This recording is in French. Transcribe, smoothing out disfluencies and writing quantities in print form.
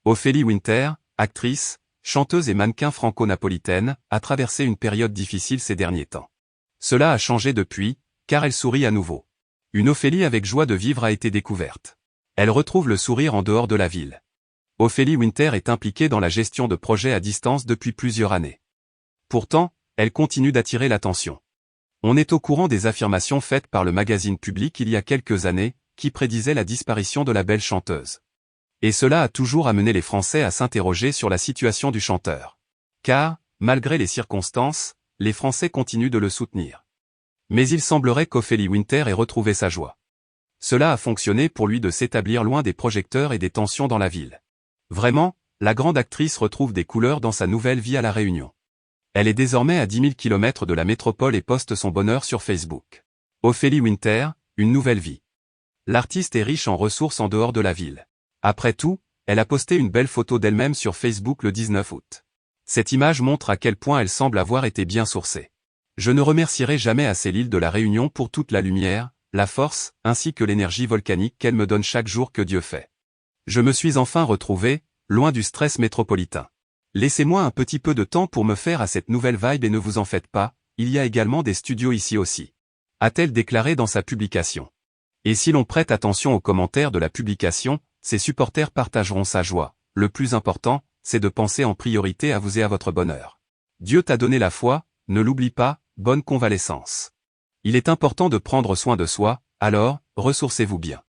Ophélie Winter, actrice, chanteuse et mannequin franco-napolitaine, a traversé une période difficile ces derniers temps. Cela a changé depuis, car elle sourit à nouveau. Une Ophélie avec joie de vivre a été découverte. Elle retrouve le sourire en dehors de la ville. Ophélie Winter est impliquée dans la gestion de projets à distance depuis plusieurs années. Pourtant, elle continue d'attirer l'attention. On est au courant des affirmations faites par le magazine Public il y a quelques années, qui prédisaient la disparition de la belle chanteuse. Et cela a toujours amené les Français à s'interroger sur la situation du chanteur. Car, malgré les circonstances, les Français continuent de le soutenir. Mais il semblerait qu'Ophélie Winter ait retrouvé sa joie. Cela a fonctionné pour lui de s'établir loin des projecteurs et des tensions dans la ville. Vraiment, la grande actrice retrouve des couleurs dans sa nouvelle vie à La Réunion. Elle est désormais à 10 000 km de la métropole et poste son bonheur sur Facebook. Ophélie Winter, une nouvelle vie. L'artiste est riche en ressources en dehors de la ville. Après tout, elle a posté une belle photo d'elle-même sur Facebook le 19 août. Cette image montre à quel point elle semble avoir été bien sourcée. Je ne remercierai jamais assez l'île de la Réunion pour toute la lumière, la force, ainsi que l'énergie volcanique qu'elle me donne chaque jour que Dieu fait. Je me suis enfin retrouvé, loin du stress métropolitain. Laissez-moi un petit peu de temps pour me faire à cette nouvelle vibe et ne vous en faites pas, il y a également des studios ici aussi. A-t-elle déclaré dans sa publication. Et si l'on prête attention aux commentaires de la publication, ses supporters partageront sa joie. Le plus important, c'est de penser en priorité à vous et à votre bonheur. Dieu t'a donné la foi, ne l'oublie pas, bonne convalescence. Il est important de prendre soin de soi, alors, ressourcez-vous bien.